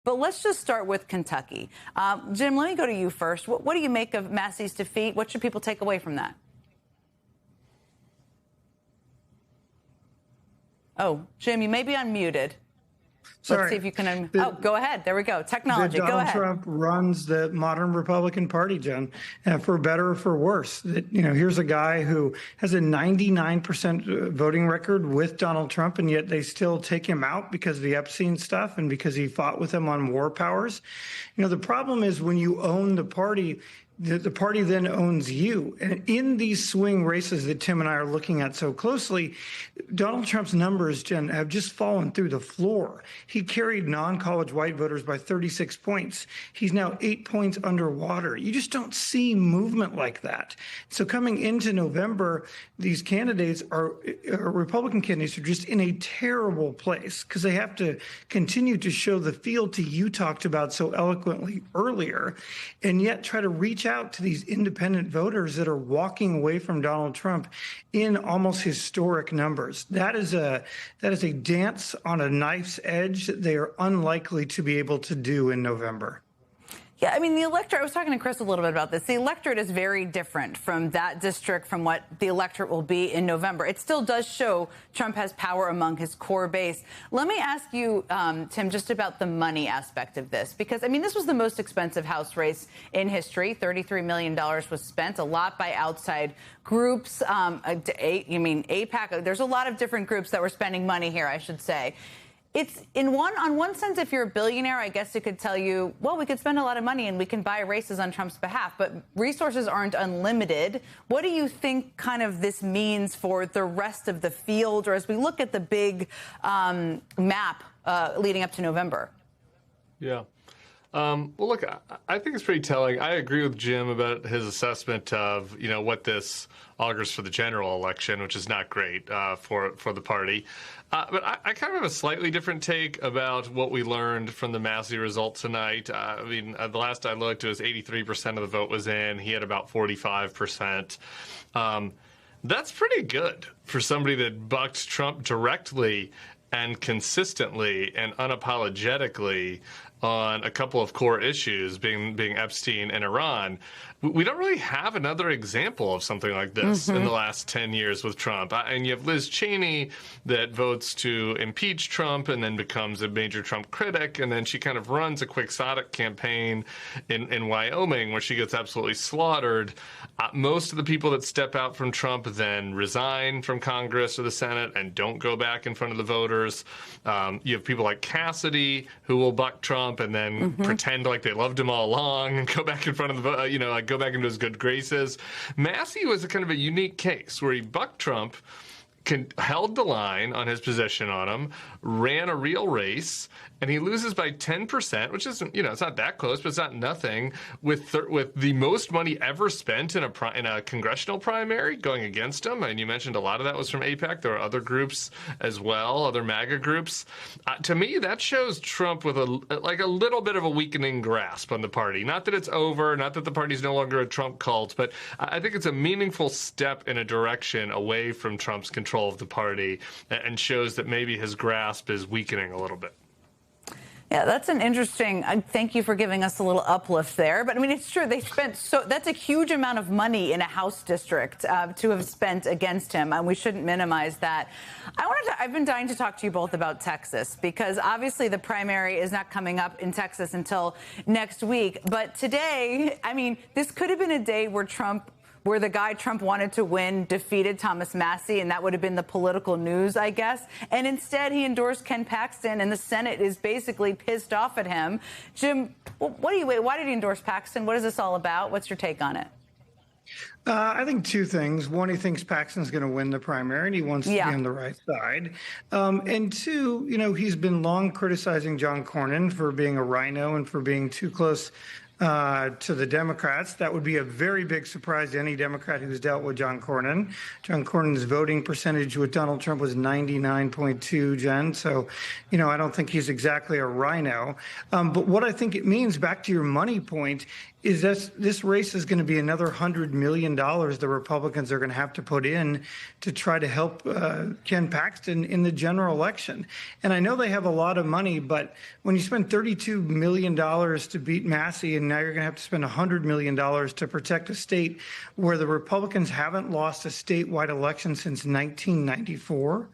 But let's just start with Kentucky. Jim, let me go to you first. What do you make of Massey's defeat? What should people take away from that? Oh, Jim, you may be unmuted. Sorry. Let's see if you can. Go ahead. There we go. Technology. Go ahead. Donald Trump runs the modern Republican Party, Jen, for better or for worse. Here's a guy who has a 99% voting record with Donald Trump, and yet they still take him out because of the Epstein stuff and because he fought with them on war powers. The problem is when you own the party, the party then owns you. And in these swing races that Tim and I are looking at so closely, Donald Trump's numbers, Jen, have just fallen through the floor. He carried non-college white voters by 36 points. He's now 8 points underwater. You just don't see movement like that. So coming into November, these candidates Republican candidates are just in a terrible place because they have to continue to show the fealty you talked about so eloquently earlier, and yet try to reach out to these independent voters that are walking away from Donald Trump in almost historic numbers. That is a dance on a knife's edge that they are unlikely to be able to do in November. Yeah, I mean, the electorate, I was talking to Chris a little bit about this. The electorate is very different from that district, from what the electorate will be in November. It still does show Trump has power among his core base. Let me ask you, Tim, just about the money aspect of this, because, I mean, this was the most expensive House race in history. $33 million was spent, a lot by outside groups. AIPAC. There's a lot of different groups that were spending money here, I should say. It's on one sense, if you're a billionaire, I guess it could tell you, well, we could spend a lot of money and we can buy races on Trump's behalf, but resources aren't unlimited. What do you think kind of this means for the rest of the field, or as we look at the big map leading up to November? Yeah. Well, look, I think it's pretty telling. I agree with Jim about his assessment of, what this augurs for the general election, which is not great for the party. But I kind of have a slightly different take about what we learned from the Massey result tonight. The last I looked, it was 83% of the vote was in. He had about 45%. That's pretty good for somebody that bucked Trump directly and consistently and unapologetically on a couple of core issues, being Epstein and Iran. We don't really have another example of something like this in the last 10 years with Trump. And you have Liz Cheney that votes to impeach Trump and then becomes a major Trump critic. And then she kind of runs a quixotic campaign in Wyoming where she gets absolutely slaughtered. Most of the people that step out from Trump then resign from Congress or the Senate and don't go back in front of the voters. You have people like Cassidy who will buck Trump and then pretend like they loved him all along and go back in front of the go back into his good graces. Massey was a kind of a unique case where he bucked Trump, held the line on his position on him, ran a real race, and he loses by 10%, which isn't, it's not that close, but it's not nothing, with the most money ever spent in a congressional primary going against him. And you mentioned a lot of that was from AIPAC. There are other groups as well, other MAGA groups. To me, that shows Trump with a little bit of a weakening grasp on the party. Not that it's over, not that the party's no longer a Trump cult, but I think it's a meaningful step in a direction away from Trump's control of the party and shows that maybe his grasp is weakening a little bit. Yeah, that's an interesting. Thank you for giving us a little uplift there. But I mean, it's true. They spent that's a huge amount of money in a House district to have spent against him, and we shouldn't minimize that. I've been dying to talk to you both about Texas because obviously the primary is not coming up in Texas until next week. But today, I mean, this could have been a day where the guy Trump wanted to win defeated Thomas Massey, and that would have been the political news, I guess. And instead, he endorsed Ken Paxton, and the Senate is basically pissed off at him. Jim, why did he endorse Paxton? What is this all about? What's your take on it? I think two things. One, he thinks Paxton's going to win the primary, and he wants to be on the right side. And two, he's been long criticizing John Cornyn for being a rhino and for being too close to the Democrats. That would be a very big surprise to any Democrat who's dealt with John Cornyn. John Cornyn's voting percentage with Donald Trump was 99.2, Jen. So, I don't think he's exactly a rhino. But what I think it means, back to your money point, is that this race is going to be another $100 million the Republicans are going to have to put in to try to help Ken Paxton in the general election. And I know they have a lot of money, but when you spend $32 million to beat Massey, and now you're going to have to spend $100 million to protect a state where the Republicans haven't lost a statewide election since 1994,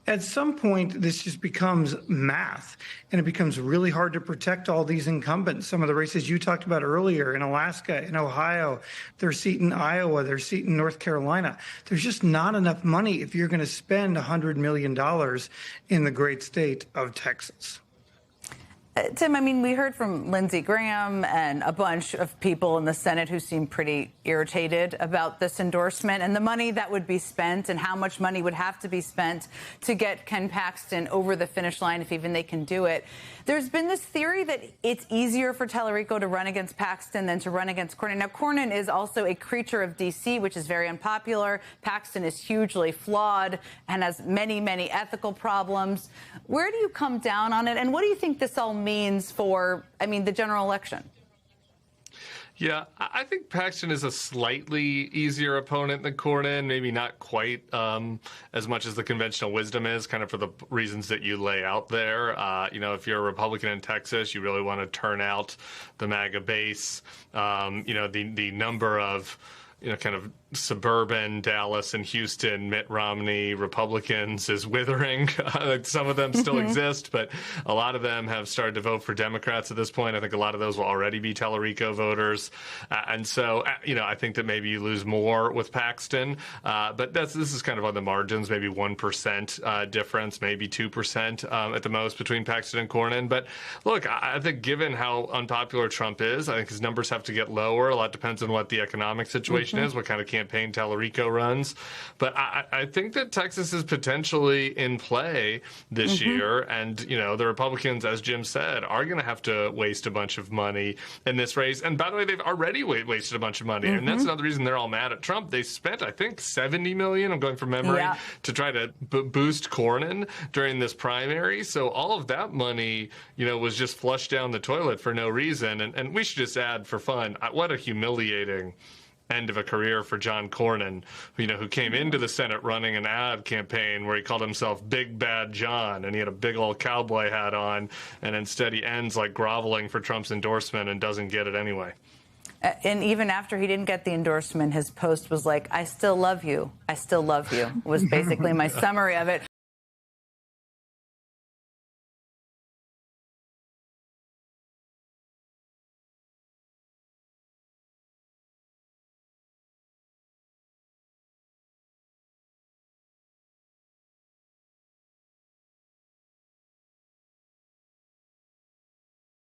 at some point this just becomes math, and it becomes really hard to protect all these incumbents. Some of the races you talked about earlier in Alaska, in Ohio, their seat in Iowa, their seat in North Carolina. There's just not enough money if you're going to spend $100 million in the great state of Texas. Tim, I mean, we heard from Lindsey Graham and a bunch of people in the Senate who seem pretty irritated about this endorsement and the money that would be spent and how much money would have to be spent to get Ken Paxton over the finish line, if even they can do it. There's been this theory that it's easier for Tallarico to run against Paxton than to run against Cornyn. Now, Cornyn is also a creature of D.C., which is very unpopular. Paxton is hugely flawed and has many, many ethical problems. Where do you come down on it? And what do you think this all means for, the general election? Yeah, I think Paxton is a slightly easier opponent than Cornyn, maybe not quite as much as the conventional wisdom is, kind of for the reasons that you lay out there. If you're a Republican in Texas, you really want to turn out the MAGA base. The number of kind of suburban Dallas and Houston Mitt Romney Republicans is withering. Some of them still exist, but a lot of them have started to vote for Democrats at this point. I think a lot of those will already be Tallarico voters. And so, I think that maybe you lose more with Paxton. But this is kind of on the margins, maybe 1% difference, maybe 2% at the most between Paxton and Cornyn. But look, I think given how unpopular Trump is, I think his numbers have to get lower. A lot depends on what the economic situation is, what kind of campaign Tallarico runs. But I think that Texas is potentially in play this year. And, the Republicans, as Jim said, are going to have to waste a bunch of money in this race. And by the way, they've already wasted a bunch of money. And that's another reason they're all mad at Trump. They spent, I think, $70 million, I'm going from memory, to try to boost Cornyn during this primary. So all of that money, was just flushed down the toilet for no reason. And we should just add for fun, what a humiliating end of a career for John Cornyn, who came into the Senate running an ad campaign where he called himself Big Bad John, and he had a big old cowboy hat on, and instead he ends like groveling for Trump's endorsement and doesn't get it anyway. And even after he didn't get the endorsement, his post was like, "I still love you. I still love you," was basically my summary of it.